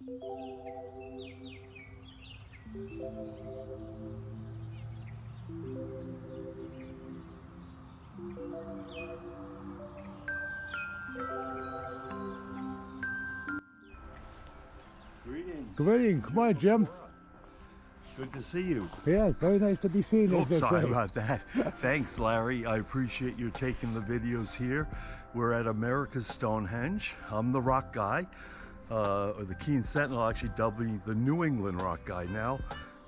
Greetings. Greeting. Come on, Jim. Good to see you. Yeah, it's very nice to be seen. Oh, as they sorry say. about that. Thanks, Larry. I appreciate you taking the videos here. We're at America's Stonehenge. I'm the rock guy, or the Keene Sentinel, actually dubbed the New England rock guy now.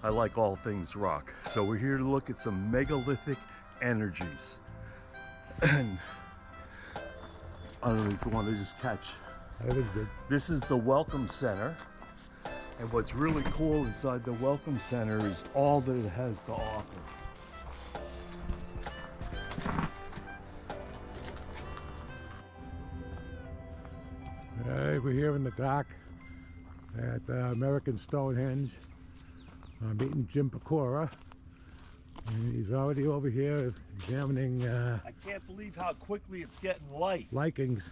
I like all things rock. So we're here to look at some megalithic energies. And I don't know if you want to just catch. That was good. This is the Welcome Center. And what's really cool inside the Welcome Center is all that it has to offer. We're here in the dock at American Stonehenge. I'm meeting Jim Pecora. And he's already over here examining I can't believe how quickly it's getting light. likings.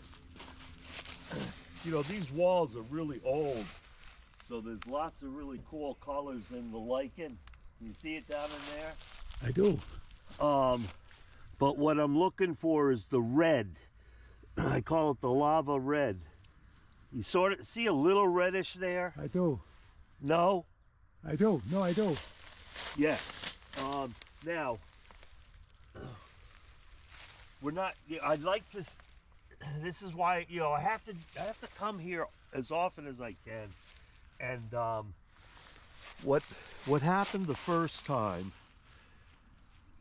You know, these walls are really old, so there's lots of really cool colors in the lichen. You see it down in there? I do. But what I'm looking for is the red. I call it the lava red. You sort of see a little reddish there? I do. No? I do. No, I do. Yes. Now, we're not. I'd like this. This is why, you know, I have to come here as often as I can. And what happened the first time,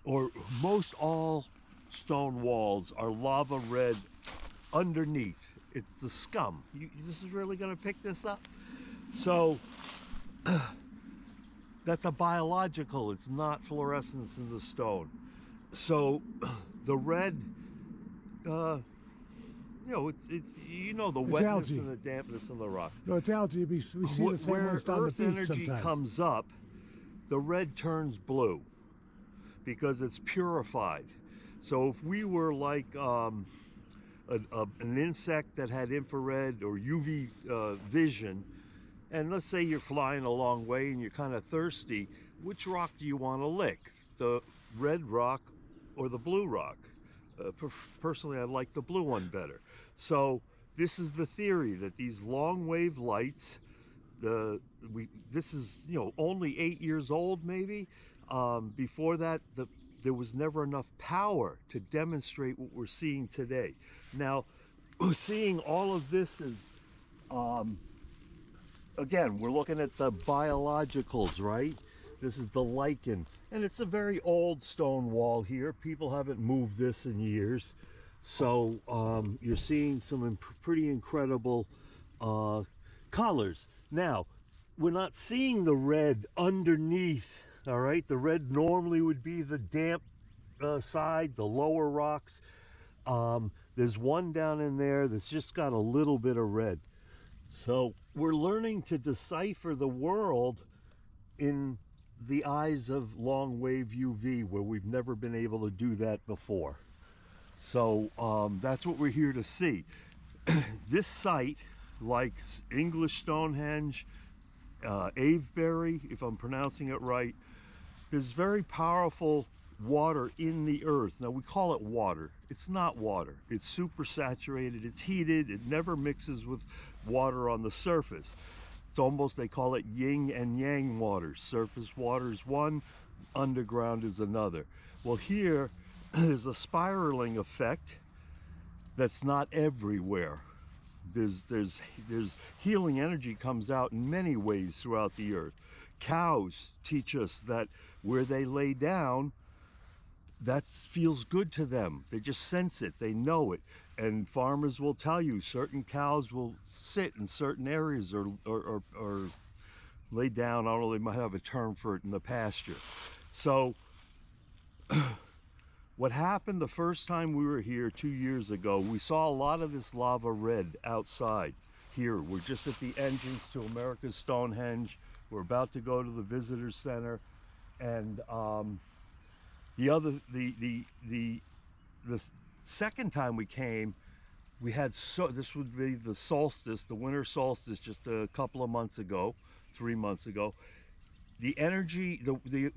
or most all stone walls are lava red underneath. It's the scum. This is really going to pick this up. So that's a biological. It's not fluorescence in the stone. So the red. You know, it's the wetness algae. and the dampness in the rocks. No, it's algae. We see the same Where ones down the earth beach energy sometimes. comes up, the red turns blue because it's purified. So if we were like an insect that had infrared or UV vision, and let's say you're flying a long way and you're kind of thirsty, which rock do you want to lick? The red rock or the blue rock? Personally, I like the blue one better. So this is the theory that these long wave lights, this is, you know, only 8 years old maybe. Before that, there was never enough power to demonstrate what we're seeing today. Now, seeing all of this is, again, we're looking at the biologicals, right? This is the lichen, and it's a very old stone wall here. People haven't moved this in years. So you're seeing some pretty incredible colors. Now, we're not seeing the red underneath, all right? The red normally would be the damp side, the lower rocks. There's one down in there that's just got a little bit of red. So we're learning to decipher the world in the eyes of long wave UV, where we've never been able to do that before. So that's what we're here to see. This site, like English Stonehenge, Avebury, if I'm pronouncing it right, there's very powerful water in the earth. Now we call it water. It's not water. It's super saturated, it's heated, it never mixes with water on the surface. It's almost, they call it yin and yang water. Surface water is one, underground is another. Well, here is a spiraling effect that's not everywhere. There's healing energy comes out in many ways throughout the earth. Cows teach us that where they lay down, that feels good to them. They just sense it, they know it. And farmers will tell you certain cows will sit in certain areas or lay down. I don't know, they might have a term for it in the pasture. So what happened the first time we were here 2 years ago, we saw a lot of this lava red outside here. We're just at the entrance to America's Stonehenge. We're about to go to the visitor center, and the second time we came, we had this would be the solstice, the winter solstice, just a couple of months ago, 3 months ago. The energy,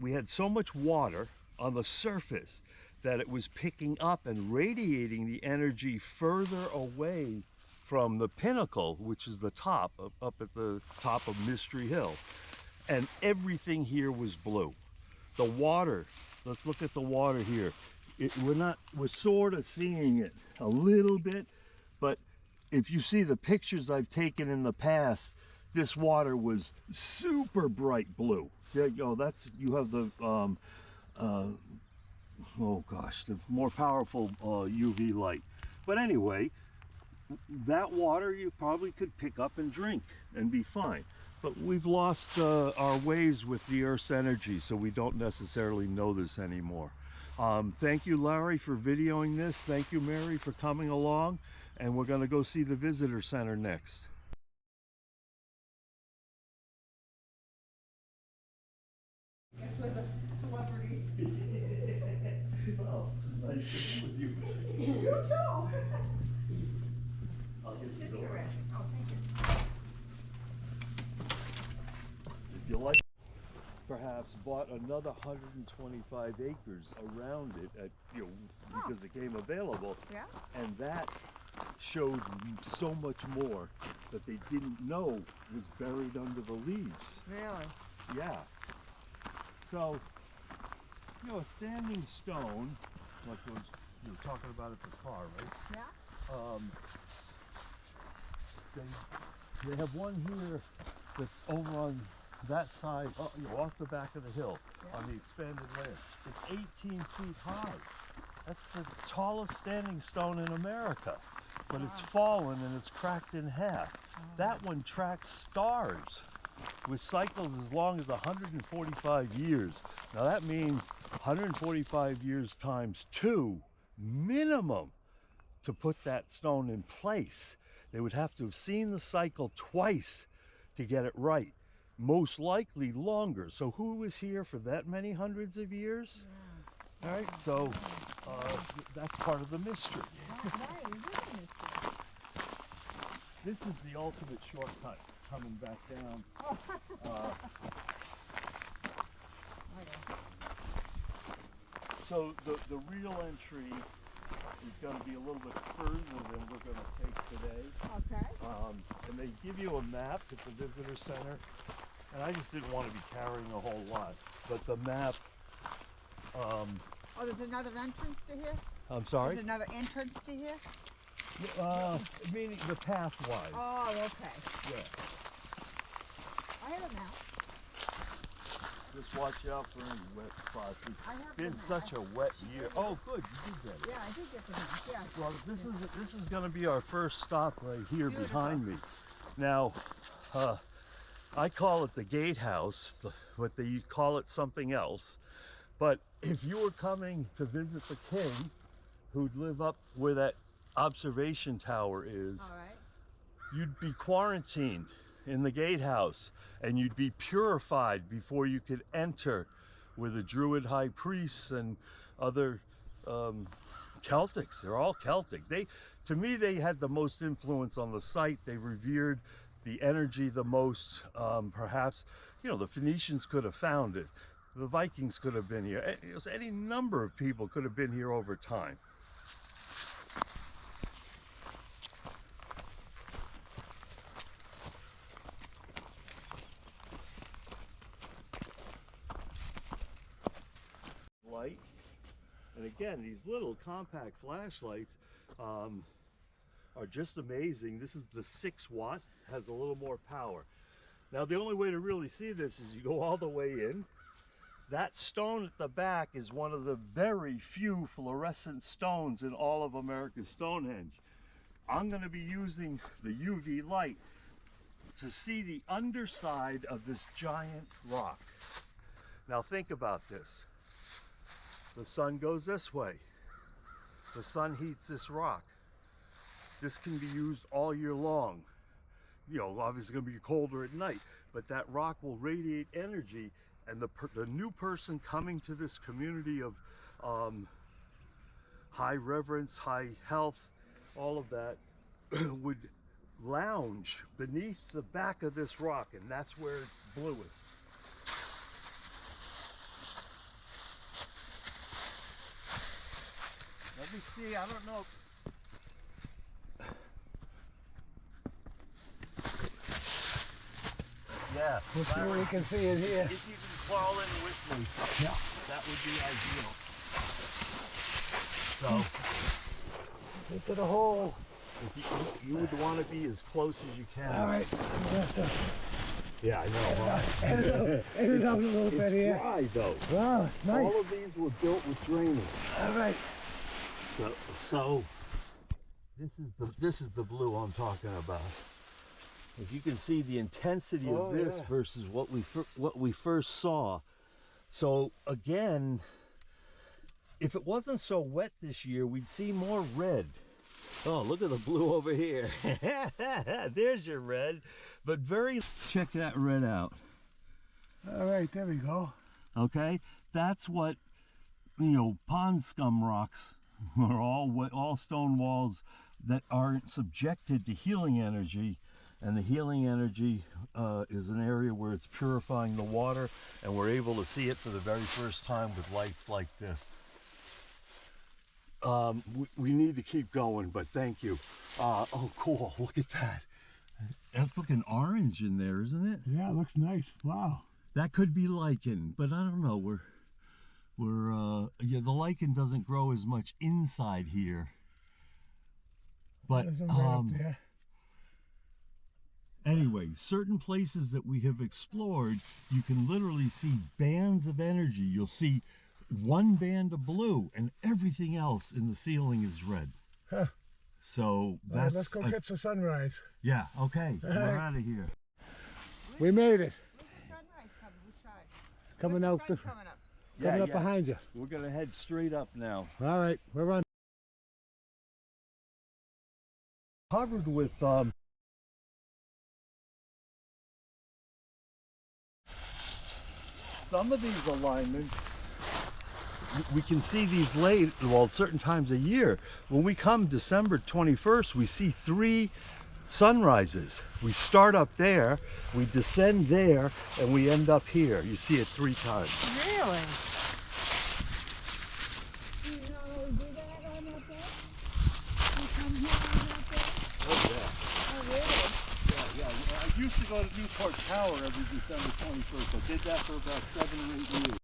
we had so much water on the surface that it was picking up and radiating the energy further away from the pinnacle, which is the top, up at the top of Mystery Hill. And everything here was blue. The water, let's look at the water here. We're sort of seeing it a little bit, but if you see the pictures I've taken in the past, this water was super bright blue. There you go, you have the, oh gosh, the more powerful UV light. But anyway, that water you probably could pick up and drink and be fine. But we've lost our ways with the Earth's energy, so we don't necessarily know this anymore. Thank you, Larry, for videoing this. Thank you, Mary, for coming along. And we're going to go see the visitor center next. Guess we're the celebrities. Well, nice sitting with you. You too. I'll get It's the door. interesting. Oh, thank you. If you like, perhaps bought another 125 acres around it because it came available. Yeah? And that showed so much more that they didn't know was buried under the leaves. Really? Yeah. So, a standing stone, like you were talking about at the car, right? Yeah? They have one here that's over on that side, off the back of the hill, Yeah. on the expanded land. It's 18 feet high. That's the tallest standing stone in America. But it's fallen and it's cracked in half. That one tracks stars with cycles as long as 145 years. Now that means 145 years times 2 minimum to put that stone in place. They would have to have seen the cycle twice to get it right. Most likely longer. So who was here for that many hundreds of years? Yeah. All right, so that's part of the mystery. Right, it is a mystery. This is the ultimate shortcut coming back down. Okay. So the real entry is going to be a little bit further than we're going to take today. Okay. And they give you a map at the visitor center. And I just didn't want to be carrying a whole lot. But the map, Oh, there's another entrance to here? I'm sorry? There's another entrance to here? Meaning the pathwise. Oh, okay. Yeah. I have it now. Just watch out for any wet spots. I It's have been the map. such a wet year. Oh, good, you did get it. Yeah, I did get the map. Yeah. Well, this is going to be our first stop right here Beautiful. behind me. Now, I call it the gatehouse, but they call it something else. But if you were coming to visit the king, who'd live up where that observation tower is, All right. you'd be quarantined in the gatehouse, and you'd be purified before you could enter with the Druid high priests and other Celtics. They're all Celtic. To me, they had the most influence on the site. They revered the energy the most. Perhaps, the Phoenicians could have found it. The Vikings could have been here. Any number of people could have been here over time. Light. And again, these little compact flashlights are just amazing. This is the 6 watt, has a little more power. Now the only way to really see this is you go all the way in. That stone at the back is one of the very few fluorescent stones in all of America's Stonehenge. I'm going to be using the UV light to see the underside of this giant rock. Now think about this. The sun goes this way. The sun heats this rock. This can be used all year long. Obviously it's going to be colder at night, but that rock will radiate energy, and the new person coming to this community of high reverence, high health, all of that, would lounge beneath the back of this rock, and that's where it's bluest. Let me see, I don't know. Yeah. Let's see what you can see in here. If you can crawl in with me, Yeah. that would be ideal. So, Into the hole. if you would want to be as close as you can. All right. Yeah, I know. Huh? Edit up a little bit It's here. dry though. Wow, it's nice. All of these were built with drainage. All right. So this is the blue I'm talking about. If you can see the intensity of this versus what we first saw. So again, if it wasn't so wet this year, we'd see more red. Oh, look at the blue over here. There's your red, but check that red out. All right, there we go. Okay, that's what, pond scum rocks are all stone walls that aren't subjected to healing energy, and the healing energy is an area where it's purifying the water, and we're able to see it for the very first time with lights like this. We need to keep going, but thank you. Oh, cool! Look at that. That's looking orange in there, isn't it? Yeah, it looks nice. Wow. That could be lichen, but I don't know. The lichen doesn't grow as much inside here. But There's a right up there. anyway, certain places that we have explored, you can literally see bands of energy. You'll see one band of blue, and everything else in the ceiling is red. Huh. So All right, that's let's go catch the sunrise. yeah. Okay, we're out of here. We made it. Where's the sunrise coming? Which side? Coming Where's out the the, sun coming up? coming up behind you. We're gonna head straight up now. All right, we're on. Covered with some of these alignments. We can see these late, well, certain times a year. When we come December 21st, we see 3 sunrises. We start up there, we descend there, and we end up here. You see it 3 times. Really? Oh, yeah. Oh, really? Yeah. I used to go to Newport Tower every December 21st. I did that for about 7 or 8 years.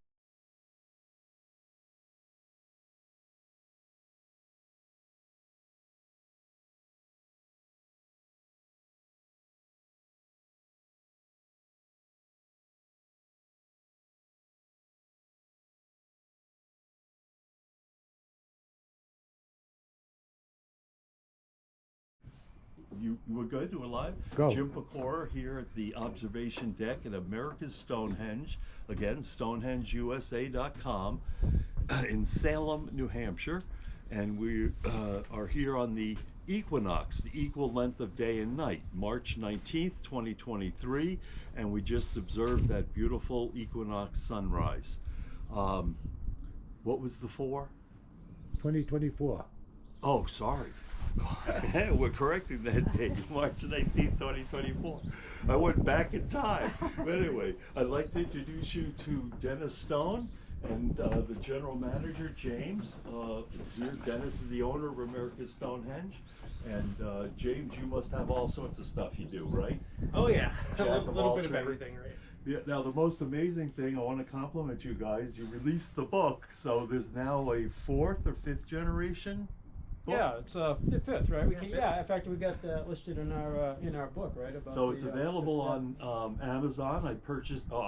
We're good? We're live? Go. Jim Pecora here at the observation deck at America's Stonehenge. Again, StonehengeUSA.com in Salem, New Hampshire. And we are here on the equinox, the equal length of day and night, March 19th, 2023. And we just observed that beautiful equinox sunrise. What was the 4? 2024. Oh, sorry. We're correcting that date, March 19th, 2024. I went back in time. But anyway, I'd like to introduce you to Dennis Stone and the general manager, James. Dennis is the owner of America's Stonehenge. And James, you must have all sorts of stuff you do, right? Oh yeah, a Jack of little all bit of trades. everything, right? Yeah, now the most amazing thing, I want to compliment you guys, you released the book, so there's now a 4th or 5th generation book? Yeah, it's fifth, right? Yeah, Yeah, in fact, we got listed in our book, right? About So it's the, available yeah. on Amazon. I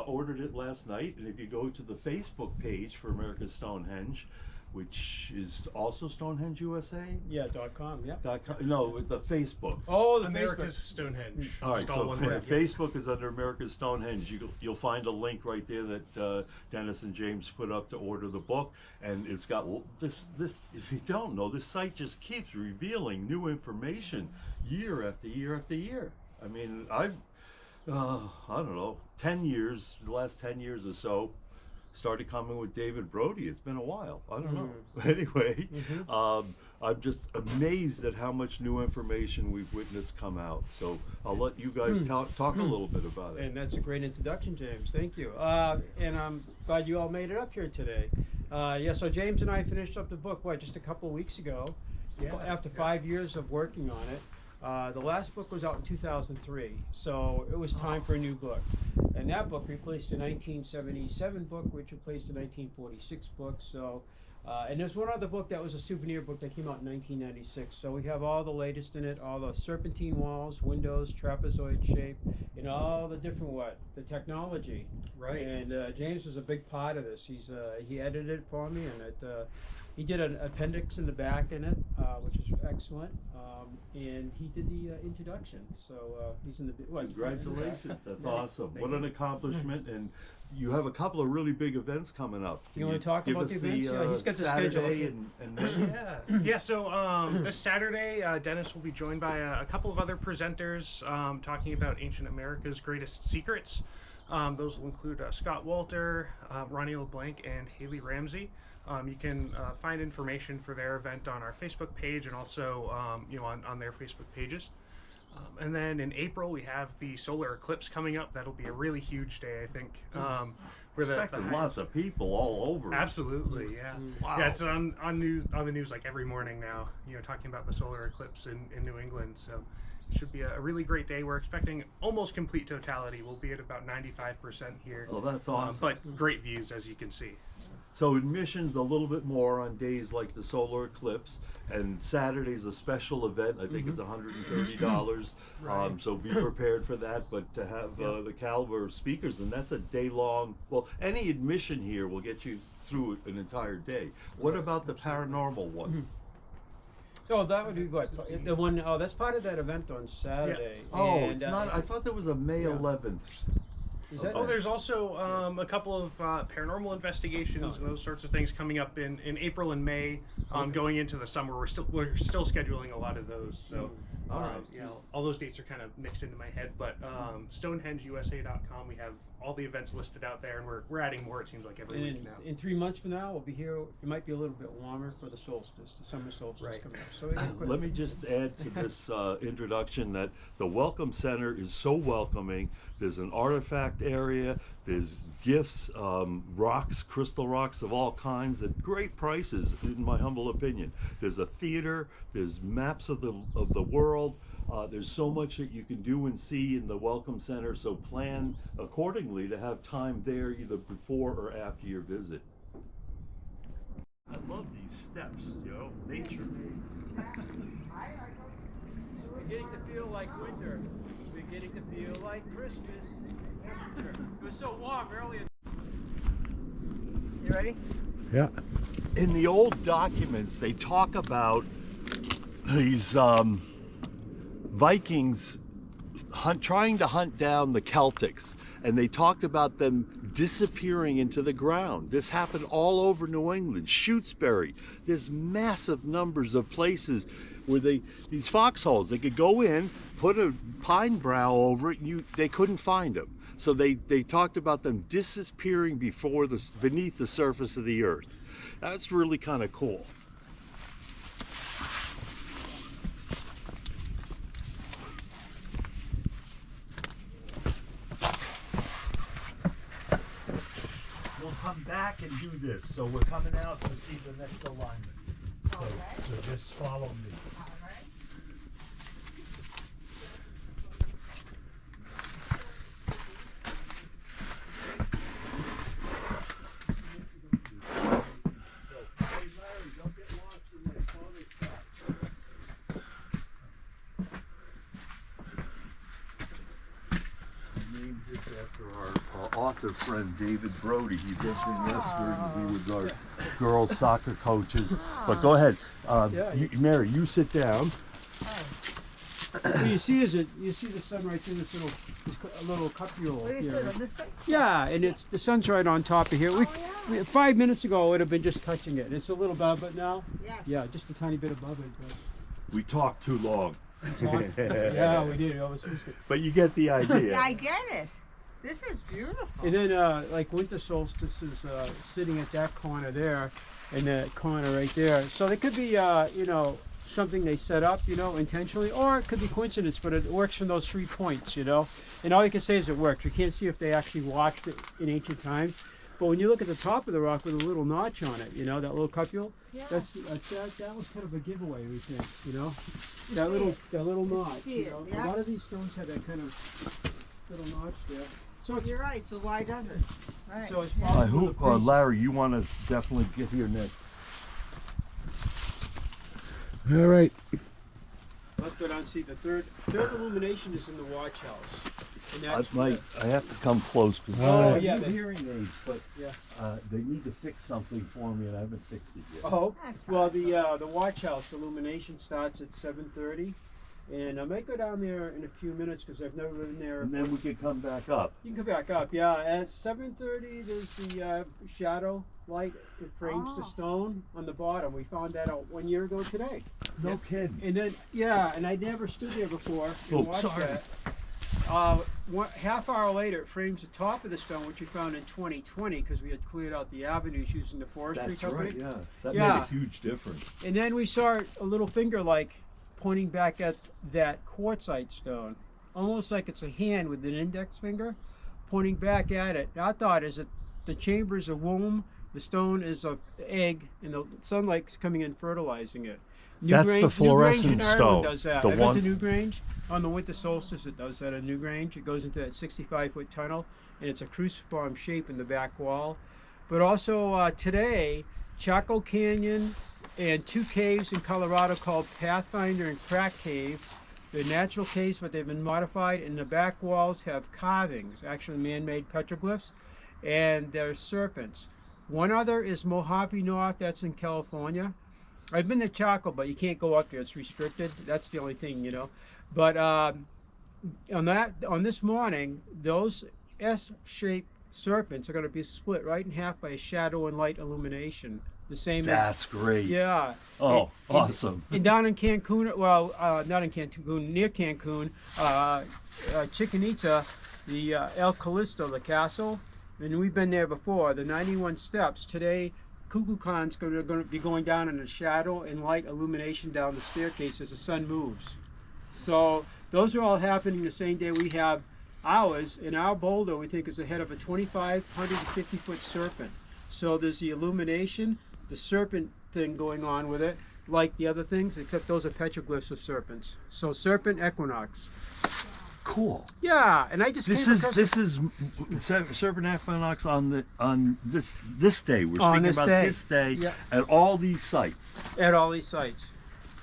ordered it last night, and if you go to the Facebook page for America's Stonehenge, which is also Stonehenge USA. Yeah, .com. Yeah. No, the Facebook. Oh, the America's Facebook. Stonehenge. All right, Just so all one word. Facebook is under America's Stonehenge. You'll find a link right there that Dennis and James put up to order the book, and it's got this. If you don't know, this site just keeps revealing new information year after year after year. I mean, I don't know, 10 years, the last 10 years or so, started coming with David Brody. It's been a while. I don't know. Anyway, I'm just amazed at how much new information we've witnessed come out. So I'll let you guys talk a little bit about it. And that's a great introduction, James. Thank you. And I'm glad you all made it up here today. Yeah, so James and I finished up the book, just a couple of weeks ago, after 5 years of working on it. The last book was out in 2003, so it was time for a new book. And that book replaced a 1977 book, which replaced a 1946 book. So, and there's one other book that was a souvenir book that came out in 1996. So we have all the latest in it, all the serpentine walls, windows, trapezoid shape, and all the different the technology. Right. And James was a big part of this. He edited it for me, and he did an appendix in the back in it, which is excellent. And he did the introduction. So he's in the Congratulations, that's awesome. What an accomplishment. And you have a couple of really big events coming up. You want to talk about the events? Yeah, he's got the Saturday schedule. and Yeah. So this Saturday, Dennis will be joined by a couple of other presenters talking about ancient America's greatest secrets. Those will include Scott Walter, Ronnie LeBlanc, and Haley Ramsey. You can find information for their event on our Facebook page and also on their Facebook pages. And then in April we have the solar eclipse coming up. That'll be a really huge day, I think. expecting lots of people all over. Absolutely, yeah. Wow. Yeah, it's on the news like every morning now. Talking about the solar eclipse in New England. So it should be a really great day. We're expecting almost complete totality. We'll be at about 95% here. Oh, that's awesome. But great views, as you can see. So admission's a little bit more on days like the solar eclipse, and Saturday's a special event. I think it's $130. So be prepared for that. But to have the caliber of speakers, and that's a day-long. Well, any admission here will get you through an entire day. What about the paranormal one? Oh, that would be the one. Oh, that's part of that event on Saturday. Oh, And, it's not. I thought there was a May 11th. Is that? Oh, there's also a couple of paranormal investigations and those sorts of things coming up in April and May. Going into the summer, we're still scheduling a lot of those. So, all those dates are kind of mixed into my head. But StonehengeUSA.com, we have all the events listed out there, and we're adding more. It seems like every week now. In 3 months from now, we'll be here. It might be a little bit warmer for the solstice, the summer solstice coming up. So let me just add to this introduction that the Welcome Center is so welcoming. There's an artifact area. There's gifts, rocks, crystal rocks of all kinds at great prices, in my humble opinion. There's a theater. There's maps of the world. There's so much that you can do and see in the Welcome Center, so plan accordingly to have time there either before or after your visit. I love these steps, nature made. beginning to feel like winter. Beginning to feel like Christmas. It was so warm earlier. You ready? Yeah. In the old documents, they talk about these Vikings trying to hunt down the Celtics, and they talked about them disappearing into the ground. This happened all over New England, Shutesbury. There's massive numbers of places where these foxholes, they could go in, put a pine bough over it, and they couldn't find them. So they talked about them disappearing beneath the surface of the earth. That's really kind of cool. We'll come back and do this. So we're coming out to see the next alignment. So just follow me. Author friend David Brody. He did in Westford. He was our girls soccer coaches. But go ahead, Mary. You sit down. What you see is you see the sun right through this little cupule What do you here. sit on this side? Yeah, and the sun's right on top of here. We 5 minutes ago it would have been just touching it. It's a little above it now. Yes. Yeah, just a tiny bit above it. But We talked too long. yeah, we did. It was good. But you get the idea. I get it. This is beautiful. And then, like winter solstice is sitting at that corner there, and that corner right there. So it could be, you know, something they set up, you know, intentionally, or it could be coincidence, but it works from those 3 points, you know. And all you can say is it worked. We can't see if they actually watched it in ancient times. But when you look at the top of the rock with a little notch on it, you know, that little cupule, Yeah. that was kind of a giveaway, we think, you know. That little notch, see you it, know. yeah. A lot of these stones have that kind of little notch there. So it's, You're right. So why doesn't? Right. so it's yeah. possible the priests- Larry, you want to definitely get here next. All right. Let's go down and see the third illumination is in the watch house. And that's I have to come close because Oh, I have yeah, new they- hearing aids, but Yeah. they need to fix something for me, and I haven't fixed it yet. Oh, That's well, fine. the watch house illumination starts at 7:30, and I might go down there in a few minutes because I've never been there. And then we can come back up. You can come back up, yeah. At 7:30, there's the shadow light. It frames the Oh. stone on the bottom. We found that out 1 year ago today. No kidding. And then, yeah, and I never stood there before and Oh, watched sorry. that. Half hour later, it frames the top of the stone, which we found in 2020 because we had cleared out the avenues using the forestry That's company. right, yeah. That Yeah. made a huge difference. And then we saw a little finger like pointing back at that quartzite stone, almost like it's a hand with an index finger pointing back at it. I thought is that the chamber is a womb, the stone is an egg, and the sunlight's coming in fertilizing it. That's the fluorescent Newgrange in Ireland stone, does that. the I went to one- Newgrange on the winter solstice. It does that at Newgrange. It goes into that 65-foot tunnel, and it's a cruciform shape in the back wall. But also today, Chaco Canyon and 2 caves in Colorado called Pathfinder and Crack Cave. They're natural caves, but they've been modified, and the back walls have carvings, actually man-made petroglyphs, and they're serpents. One other is Mojave North, that's in California. I've been to Chaco, but you can't go up there; it's restricted. That's the only thing, you know. But on this morning, those S-shaped serpents are going to be split right in half by a shadow and light illumination. The same That's great. yeah. Oh, And- awesome. And down in Cancun, well, not in Cancun, near Cancun, Chichen Itza, the El Callisto, the castle, and we've been there before. The 91 steps today. Kukulkan's going to be going down in a shadow and light illumination down the staircase as the sun moves. So those are all happening the same day we have ours. And our boulder, we think, is ahead of a 2,550-foot serpent. So there's the illumination, the serpent thing going on with it, like the other things, except those are petroglyphs of serpents. So serpent equinox. Cool. Yeah, and I just This came is across Serpent Equinox on this day. We're On speaking this about day. this day Yeah. at all these sites. at all these sites.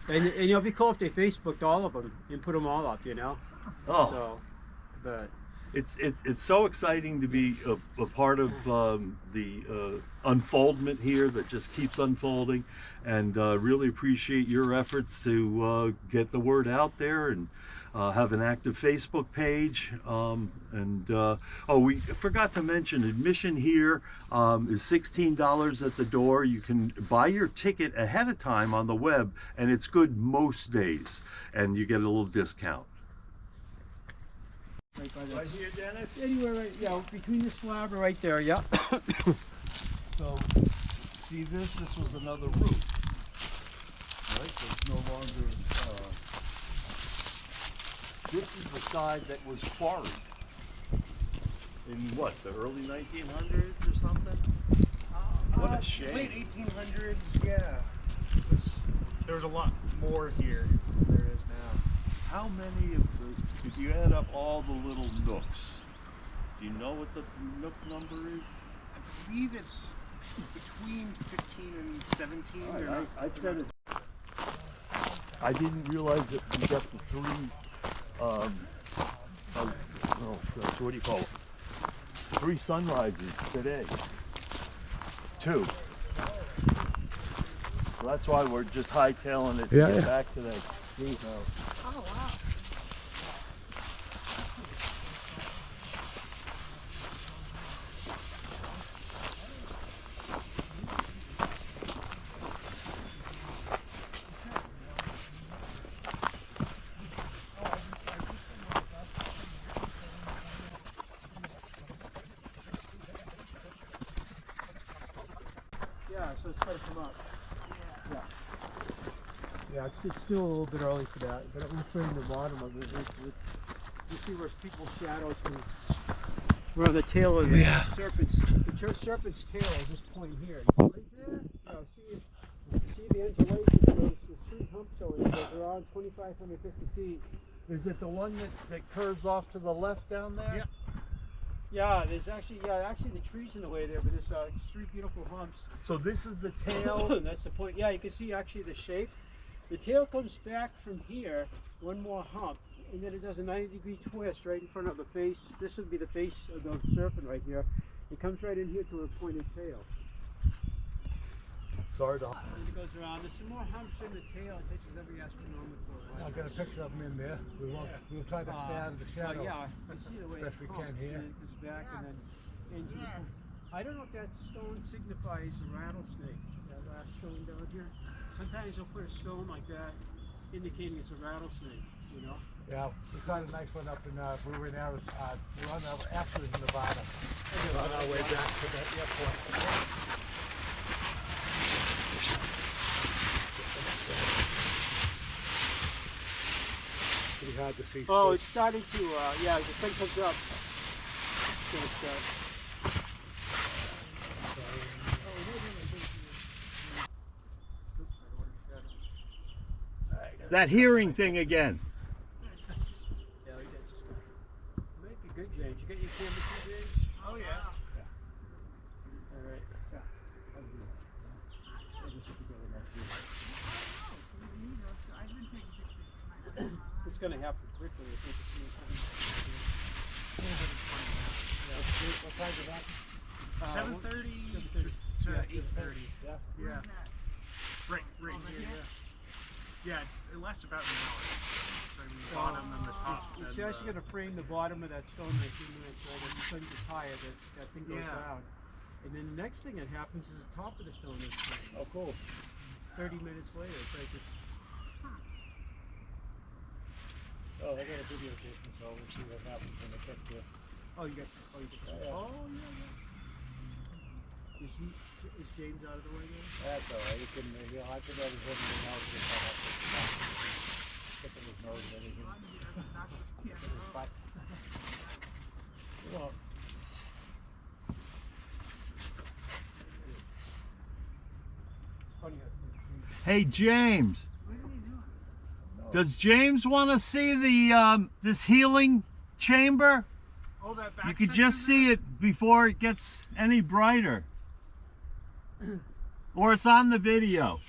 And it'll be cool if they Facebooked all of them and put them all up, you know? Oh, So, but it's so exciting to be a part of the unfoldment here that just keeps unfolding, and really appreciate your efforts to get the word out there and have an active Facebook page. We forgot to mention admission here is $16 at the door. You can buy your ticket ahead of time on the web, and it's good most days, and you get a little discount. right by that. Right here, Dennis. Anywhere right, yeah, between the slab right there, yeah. So, see this? This was another roof. Right? It's no longer. This is the side that was quarried in what, the early 1900s or something? What a shame. Late 1800s, yeah. There was a lot more here than there is now. How many of the? If you add up all the little nooks, do you know what the nook number is? I believe it's between 15 and 17. They're not- I said it. I didn't realize that we got the three. What do you call it? 3 sunrises today. 2. So that's why we're just hightailing it to Yeah, get yeah. back to that tree house. Oh, wow. Yeah, it's still a little bit early for that, but I'm frame the bottom of it. You see where people's shadows were on the tail of the serpent's. The serpent's tail is this point here. Right there? Yeah, see the undulation? There's 3 humps over there. They're around 2,550 feet. Is it the one that curves off to the left down there? Yeah. Yeah, there's actually the trees in the way there, but there's 3 beautiful humps. So this is the tail. That's the point. Yeah, you can see actually the shape. The tail comes back from here, one more hump, and then it does a 90-degree twist right in front of the face. This would be the face of the serpent right here. It comes right in here to a pointed tail. Sorry to. And it goes around. There's some more humps in the tail. It touches every astronomical. I'll get a picture of them in there. We'll try to stay out of the shadow. Yeah, you see the way Best we it can humps, here. and it goes back and then into the Yes. I don't know if that stone signifies a rattlesnake, that last stone down here. Sometimes they'll put a stone like that indicating it's a rattlesnake, you know? Yeah, we caught a nice one up in, we were in Arizona, we're on our, actually in Nevada. On our way back to the airport. Pretty hard to see. Oh, it's starting to, yeah, the sun comes up. It's gonna start. That hearing thing again. Yeah, we got just a, might be good, James. You got your camera too, James? Oh yeah. All right. Yeah. I'll just put together that view. I've been taking pictures. It's gonna happen quickly. I think it's gonna What time did that? 7:30 7:30. to 8:30. Yeah. Yeah. Right here. Yeah, it lasts about an hour. So I mean, the bottom and the top. You're and, actually going to frame the bottom of that stone in a few minutes so that the sun gets higher, that thing goes Yeah. down. And then the next thing that happens is the top of the stone is framed. Oh, cool. 30 minutes later, it's like it's... Oh, they got a video tape, so we'll see what happens when they get there. Oh, you got... Oh, you got... Yeah. Oh, yeah. Is James out of the way there? That's all right. You can, I can always everything else. Sticking his nose and everything. His butt. Well, It's funny how... Hey James, does James want to see the this healing chamber? Oh, that back You could section just see there? it before it gets any brighter. Or it's on the video.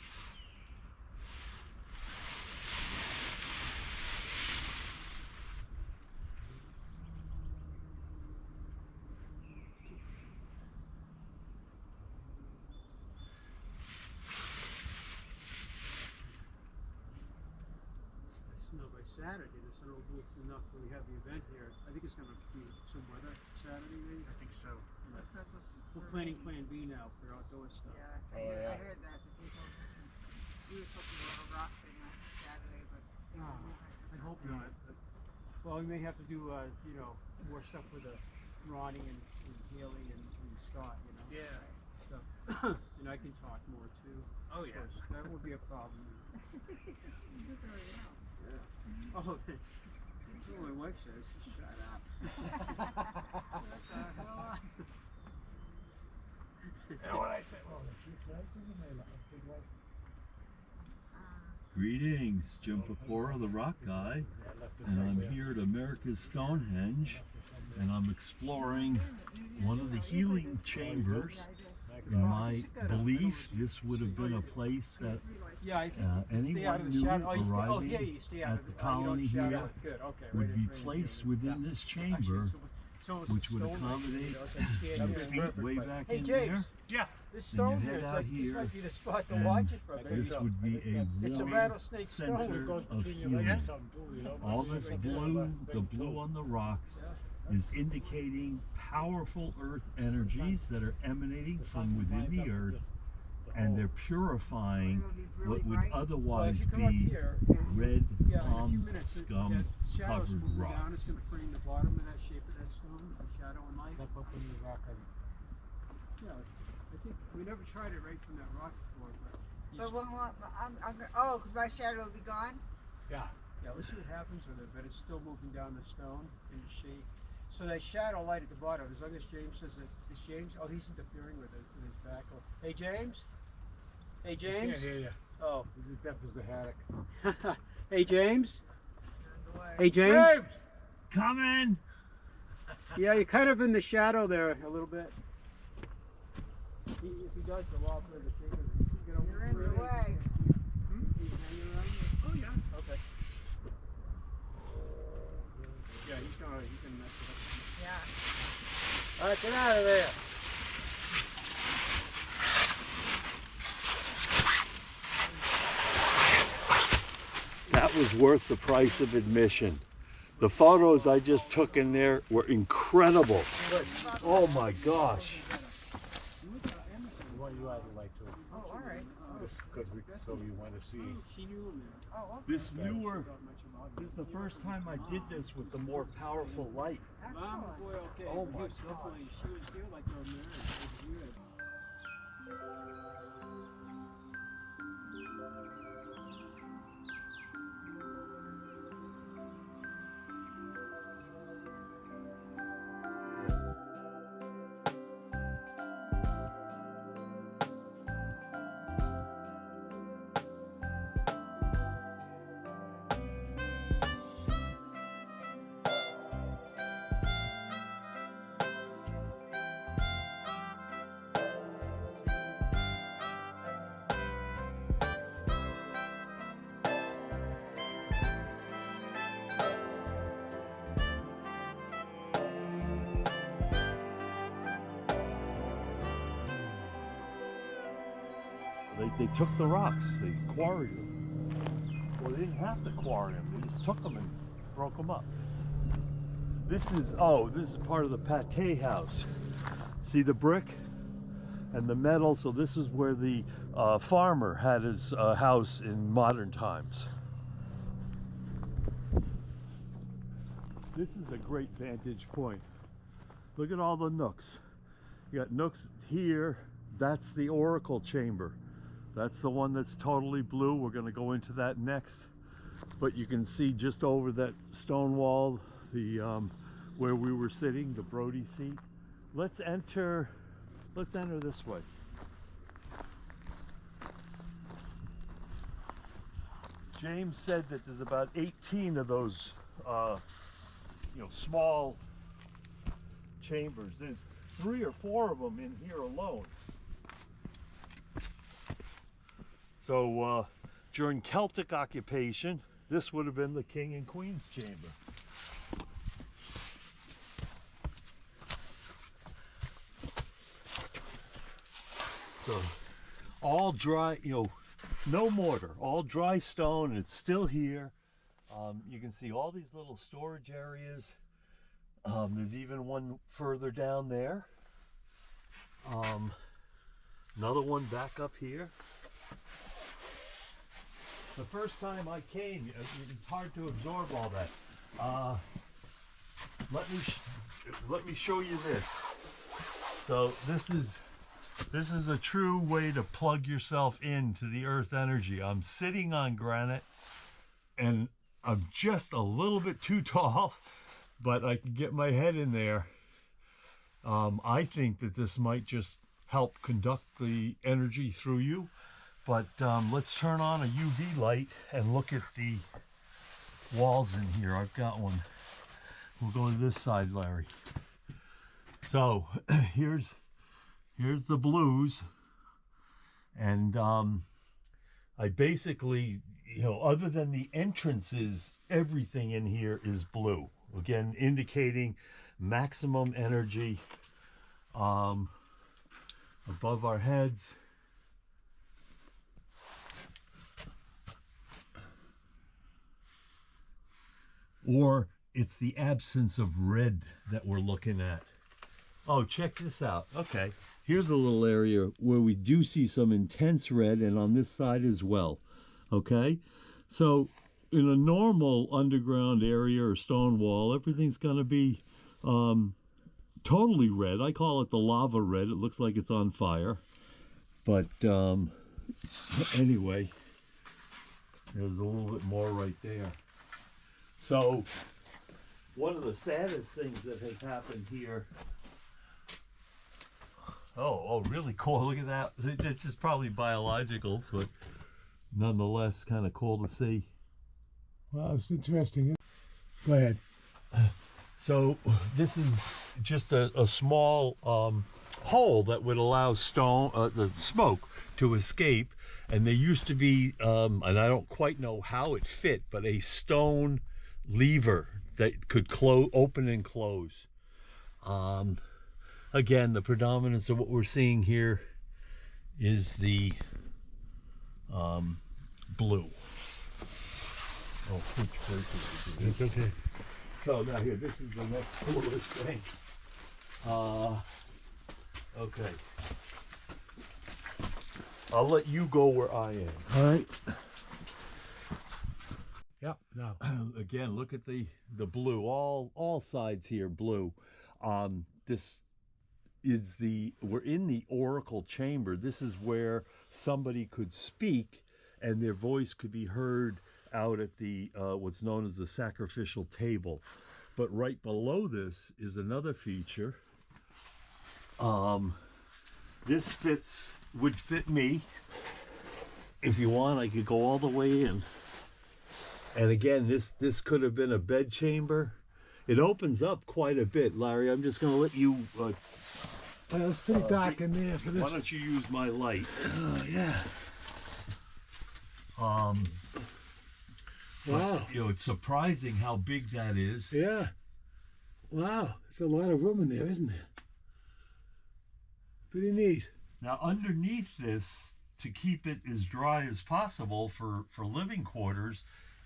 By Saturday, the sun will move enough when we have the event here. I think it's going to be some weather Saturday, maybe. I think so. We're planning Plan B now for outdoor stuff. Yeah, I heard that. We were supposed to go to a rock thing on Saturday, but I hope not. But, well, we may have to do, you know, more stuff with Ronnie and Haley and Scott, you know. Yeah. So, and I can talk more too. Oh Of yeah. course, that would be a problem. Oh, that's what my wife says. Shut up. What the hell? what I said. Well, the street lights in the middle, big light. Greetings, Jim Pecora, the rock guy, and I'm here at America's Stonehenge, and I'm exploring one of the healing chambers. In my belief, this would have been a place that Yeah, I think you stay out anyone of the new shadow. arriving yeah, you stay out at of the you colony don't shadow here it. Good, okay. would right be in frame of placed you. within this chamber, So it's which would stone right accommodate here, it's like standing your there. feet way back Hey in James, there. Yeah. this stone here, head it's out like, this here, might be the spot to and watch it from. This would be a It's a warm rattlesnake center stone. of healing. All this blue, the blue on the rocks, is indicating powerful earth energies that are emanating from within the earth, and they're purifying what would Well, otherwise if you come up be here, red yeah, in a few palm minutes, scum that shadow's covered moving down, it's rocks. going to frame the bottom of that shape of that stone, the shadow and light. Up in the rock. Yeah, I think we never tried it right from that rock before, but But oh, because my shadow will be gone? Yeah, let's see what happens with it, but it's still moving down the stone in the shade. So that shadow light at the bottom, as long as James says it, is James, oh, he's interfering with it with his back. Oh, hey, James? Hey, James? Can't hear you. Oh. This is deaf as the haddock. Hey, James? Turned away. Hey, James? Coming! Yeah, you're kind of in the shadow there a little bit. If he does go off with the finger, you know, You're in the way. He's hanging around you? Oh, yeah. Okay. Yeah, he's gonna mess it up. Yeah. All right, get out of there. That was worth the price of admission. The photos I just took in there were incredible. Oh my gosh. What you either like to, Oh, all right. just because so you want to see. She knew him there. Oh, okay. This is the first time I did this with the more powerful light. Mom, boy, okay. Oh He my was definitely, she was here like they were married. It was weird. They took the rocks, they quarried them. Well, they didn't have to quarry them, they just took them and broke them up. This is part of the pate house. See the brick and the metal? So this is where the farmer had his house in modern times. This is a great vantage point. Look at all the nooks. You got nooks here. That's the oracle chamber. That's the one that's totally blue. We're going to go into that next. But you can see just over that stone wall, the where we were sitting, the Brody seat. Let's enter this way. James said that there's about 18 of those small chambers. There's 3 or 4 of them in here alone. So during Celtic occupation, this would have been the King and Queen's chamber. So all dry, no mortar, all dry stone. It's still here. You can see all these little storage areas. There's even one further down there. Another one back up here. The first time I came, it's hard to absorb all that. Let me show you this. So this is a true way to plug yourself into the earth energy. I'm sitting on granite and I'm just a little bit too tall, but I can get my head in there. I think that this might just help conduct the energy through you. But let's turn on a UV light and look at the walls in here. I've got one. We'll go to this side, Larry. So here's the blues, and I basically, other than the entrances, everything in here is blue. Again, indicating maximum energy above our heads. Or it's the absence of red that we're looking at. Oh, check this out. Okay, here's a little area where we do see some intense red, and on this side as well. Okay, so in a normal underground area or stone wall, everything's gonna be totally red. I call it the lava red. It looks like it's on fire. But Anyway, there's a little bit more right there. So, one of the saddest things that has happened here. Oh, really cool. Look at that. It's just probably biologicals, but nonetheless, kind of cool to see. Well, it's interesting. Go ahead. So, this is just a small hole that would allow the smoke to escape. And there used to be, and I don't quite know how it fit, but a stone lever that could open and close. Again, the predominance of what we're seeing here is the blue. Oh, It's okay. so now here, this is the next coolest thing. Okay. I'll let you go where I am. All right. Yep. Now. Again, look at the blue. All sides here blue. This is we're in the oracle chamber. This is where somebody could speak and their voice could be heard out at the what's known as the sacrificial table. But right below this is another feature. This would fit me. If you want, I could go all the way in. And again, this could have been a bed chamber. It opens up quite a bit, Larry. I'm just going to let you. Well, it's pretty dark in there. So this. Why don't you use my light? Oh yeah. Wow. You know, it's surprising how big that is. Yeah. Wow. It's a lot of room in there, isn't there? Pretty neat. Now, underneath this, to keep it as dry as possible for living quarters,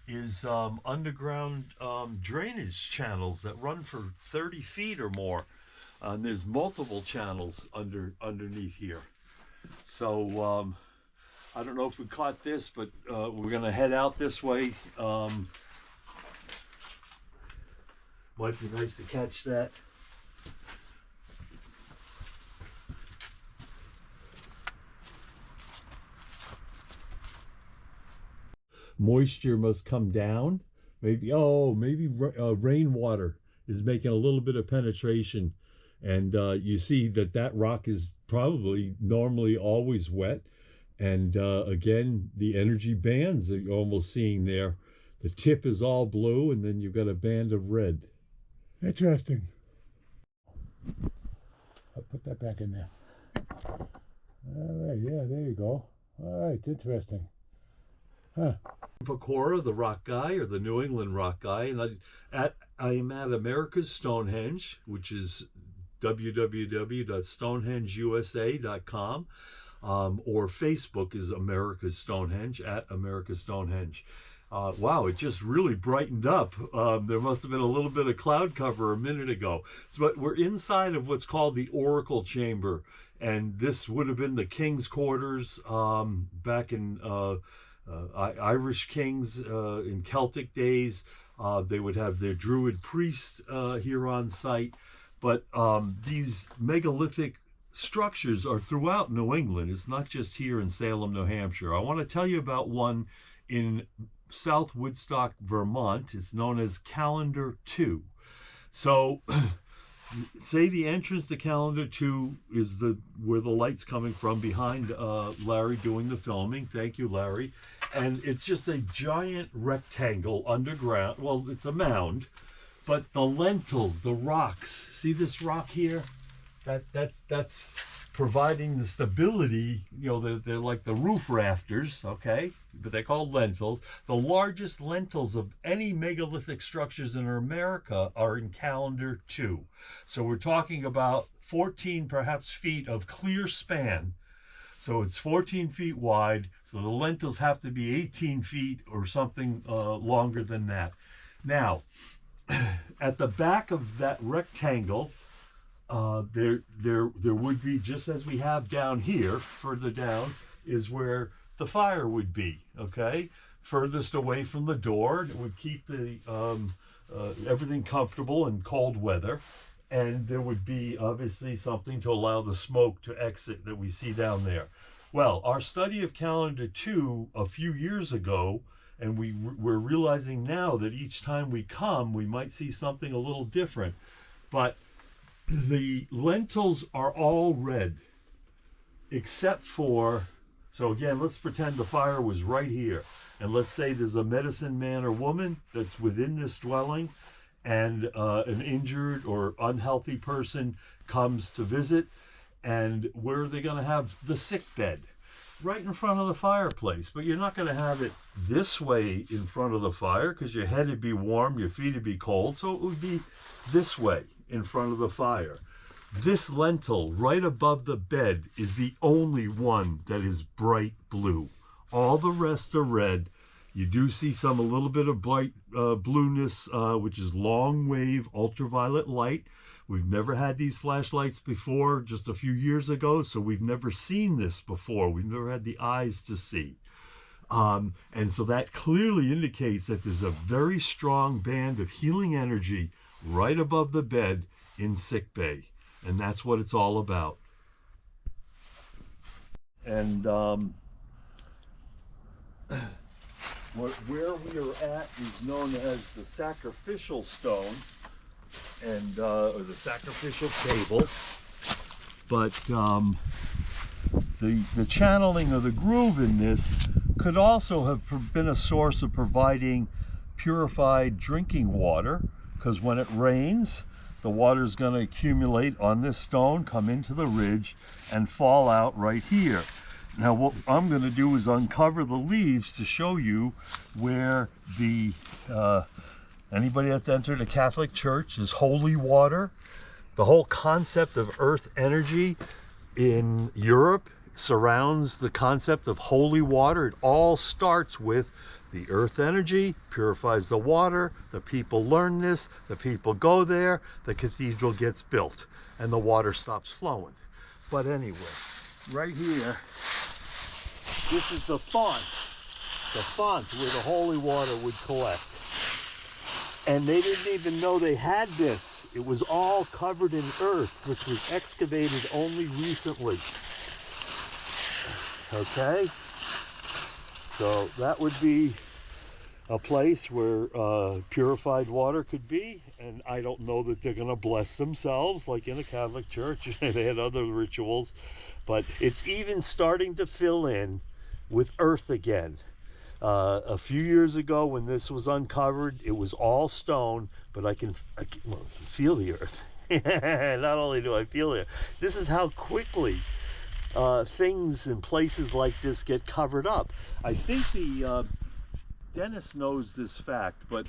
is underground drainage channels that run for 30 feet or more. And there's multiple channels underneath here. So I don't know if we caught this, but we're going to head out this way. Might be nice to catch that. Moisture must come down. Maybe rainwater is making a little bit of penetration, and you see that rock is probably normally always wet. And again, the energy bands that you're almost seeing there, the tip is all blue, and then you've got a band of red. Interesting. I'll put that back in there. All right, yeah, there you go. All right, interesting. Huh. Pecora, the rock guy, or the New England rock guy, and I am at America's Stonehenge, which is www.stonehengeusa.com, or Facebook is America's Stonehenge, at America's Stonehenge. Wow, it just really brightened up. There must have been a little bit of cloud cover a minute ago. But we're inside of what's called the Oracle Chamber, and this would have been the king's quarters back in Irish kings in Celtic days. They would have their druid priests here on site. But these megalithic structures are throughout New England. It's not just here in Salem, New Hampshire. I want to tell you about one in South Woodstock, Vermont. It's known as Calendar 2. So say the entrance to Calendar 2 is where the light's coming from behind Larry doing the filming. Thank you, Larry. And it's just a giant rectangle underground. Well, it's a mound, but the lentils, the rocks, see this rock here? That's providing the stability. You know, they're like the roof rafters, okay? But they're called lentils. The largest lentils of any megalithic structures in America are in Calendar 2. So we're talking about 14 perhaps feet of clear span. So it's 14 feet wide, so the lentils have to be 18 feet or something longer than that. Now, at the back of that rectangle, there would be, just as we have down here, further down, is where the fire would be, okay? Furthest away from the door. It would keep the everything comfortable in cold weather. And there would be obviously something to allow the smoke to exit that we see down there. Well, our study of calendar 2 a few years ago, and we're realizing now that each time we come, we might see something a little different. But the lentils are all red, except for, so again, let's pretend the fire was right here. And let's say there's a medicine man or woman that's within this dwelling, and an injured or unhealthy person comes to visit. And where are they going to have the sick bed? Right in front of the fireplace. But you're not going to have it this way in front of the fire, because your head would be warm, your feet would be cold. So it would be this way in front of the fire. This lentil right above the bed is the only one that is bright blue. All the rest are red. You do see a little bit of bright blueness, which is long wave ultraviolet light. We've never had these flashlights before, just a few years ago, so we've never seen this before. We've never had the eyes to see. And so that clearly indicates that there's a very strong band of healing energy right above the bed in sick bay. And that's what it's all about. And where we are at is known as the sacrificial stone, and or the sacrificial table. But the channeling of the groove in this could also have been a source of providing purified drinking water, because when it rains, the water is going to accumulate on this stone, come into the ridge, and fall out right here. Now what I'm going to do is uncover the leaves to show you where the anybody that's entered a Catholic church is holy water. The whole concept of earth energy in Europe surrounds the concept of holy water. It all starts with the earth energy, purifies the water, the people learn this, the people go there, the cathedral gets built, and the water stops flowing. But anyway, right here, this is the font where the holy water would collect. And they didn't even know they had this. It was all covered in earth, which was excavated only recently. Okay? So that would be a place where purified water could be. And I don't know that they're going to bless themselves like in a Catholic church. They had other rituals. But it's even starting to fill in with earth again. A few years ago when this was uncovered, it was all stone, but I can feel the earth. Not only do I feel it, this is how quickly things in places like this get covered up. I think the Dennis knows this fact, but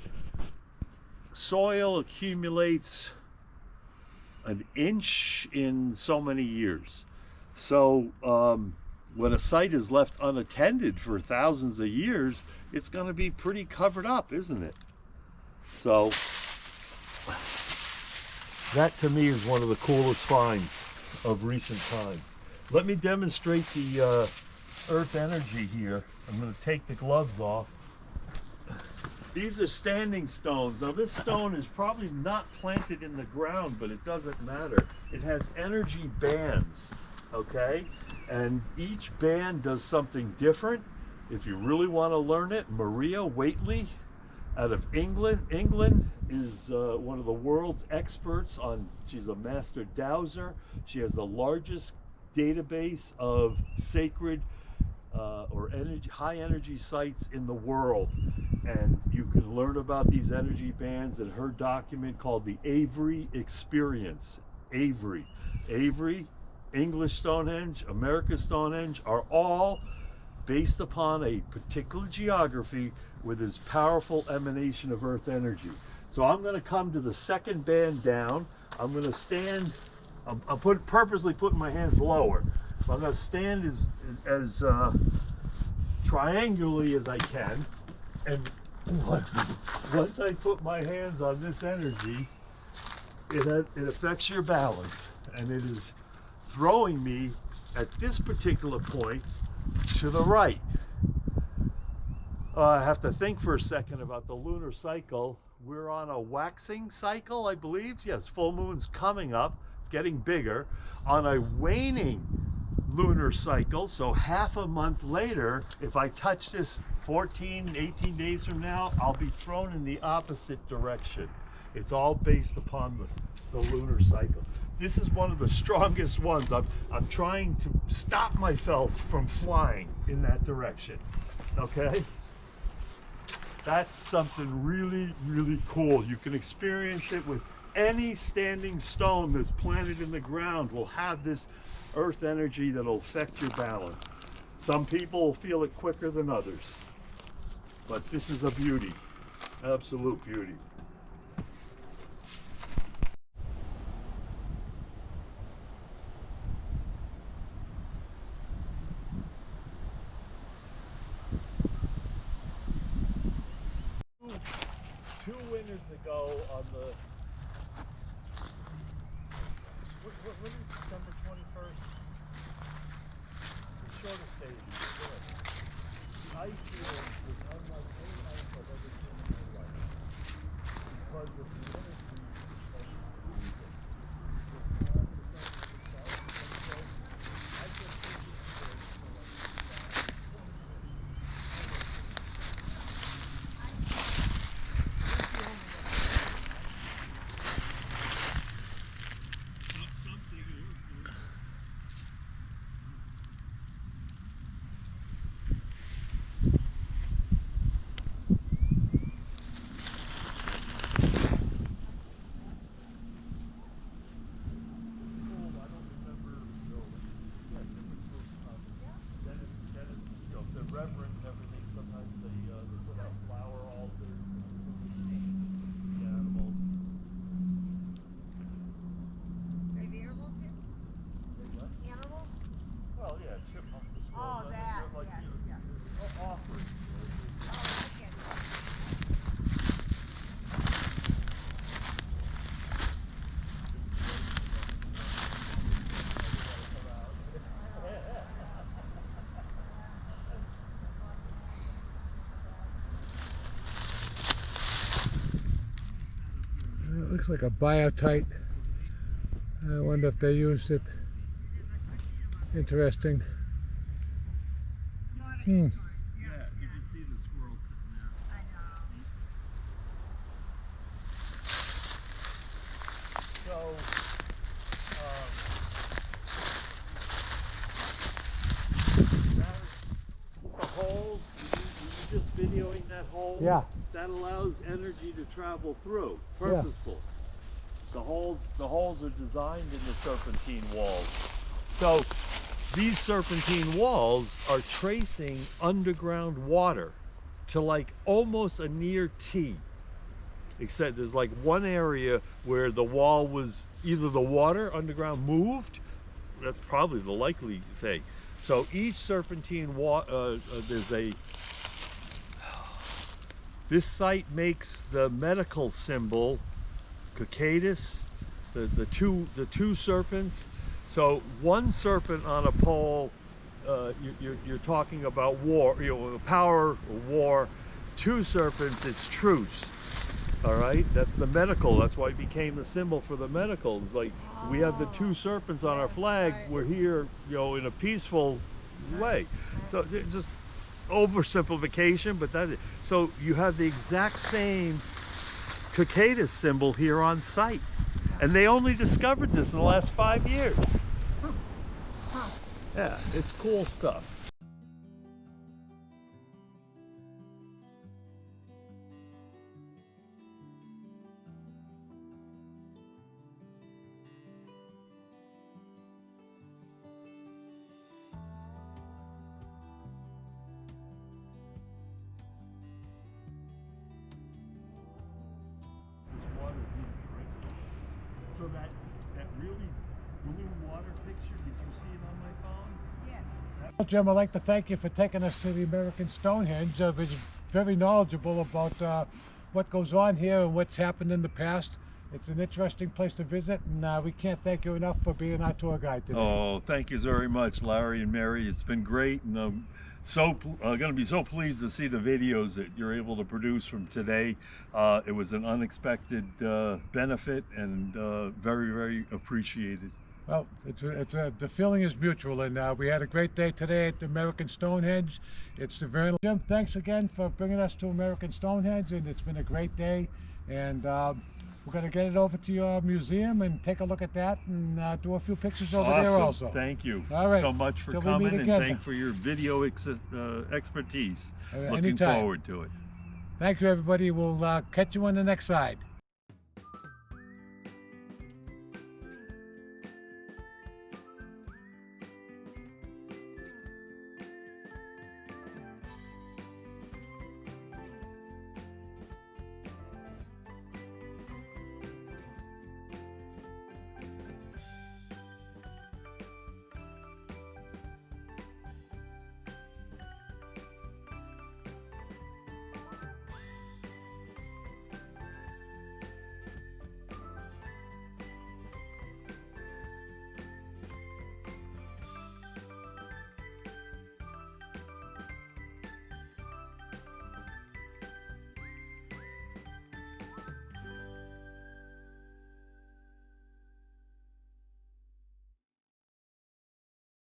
soil accumulates an inch in so many years. So when a site is left unattended for thousands of years, it's going to be pretty covered up, isn't it? So that to me is one of the coolest finds of recent times. Let me demonstrate the earth energy here. I'm going to take the gloves off. These are standing stones. Now this stone is probably not planted in the ground, but it doesn't matter. It has energy bands, okay? And each band does something different. If you really want to learn it, Maria Waitley out of England is one of the world's experts on, she's a master dowser. She has the largest database of sacred or high energy sites in the world. And you can learn about these energy bands in her document called the Avery Experience. Avery, English Stonehenge, America's Stonehenge are all based upon a particular geography with this powerful emanation of earth energy. So I'm going to come to the second band down. I'm going to stand, I'm purposely putting my hands lower. So I'm going to stand as triangularly as I can. And once I put my hands on this energy, it affects your balance. And it is throwing me at this particular point to the right. I have to think for a second about the lunar cycle. We're on a waxing cycle, I believe. Yes, full moon's coming up. It's getting bigger. On a waning lunar cycle. So half a month later, if I touch this 14, 18 days from now, I'll be thrown in the opposite direction. It's all based upon the lunar cycle. This is one of the strongest ones. I'm trying to stop myself from flying in that direction. Okay? That's something really, really cool. You can experience it with any standing stone that's planted in the ground will have this earth energy that'll affect your balance. Some people will feel it quicker than others. But this is a beauty, absolute beauty. Two winters ago on the, when is December 21st? The shortest day of the year. The ice here was unlike any ice I've ever seen in my life. Because of the energy of freezing. I just think it's reverend and everything. Sometimes they put out flower altars and the animals. Are the animals here? They what? Animals? Well, yeah, chipmunk. Oh, that, like yes, yes. Offerings. Oh, okay. It looks like a biotite. I wonder if they used it. Interesting. Yeah, you can see the squirrel sitting there. I know. So, the holes, you just videoing that hole? Yeah. That allows energy to travel through, purposeful. The holes are designed in the serpentine walls. So these serpentine walls are tracing underground water to like almost a near T. Except there's like one area where the wall was either the water underground moved, that's probably the likely thing. So each serpentine wall, this site makes the medical symbol Cocatus, the two serpents. So one serpent on a pole, you're talking about war, power or war. Two serpents, it's truce. All right, that's the medical. That's why it became the symbol for the medical. It's like we have the two serpents on our flag. We're here, in a peaceful way. So just oversimplification, but that is. So you have the exact same Cocatus symbol here on site, and they only discovered this in the last 5 years. Yeah, it's cool stuff. So that really blue water picture, did you see it on my phone? Yes. Well, Jim, I'd like to thank you for taking us to the American Stonehenge. It was very knowledgeable about what goes on here and what's happened in the past. It's an interesting place to visit, and we can't thank you enough for being our tour guide today. Oh, thank you very much, Larry and Mary. It's been great, and I'm going to be so pleased to see the videos that you're able to produce from today. It was an unexpected benefit, and very, very appreciated. Well, the feeling is mutual, and we had a great day today at the American Stonehenge. It's the very Jim. Thanks again for bringing us to American Stonehenge, and it's been a great day. And we're going to get it over to your museum and take a look at that, and do a few pictures over there also. Thank you All right. so much for Till we coming, meet and again. thank for your video expertise. Looking Anytime. forward to it. Thank you, everybody. We'll catch you on the next side.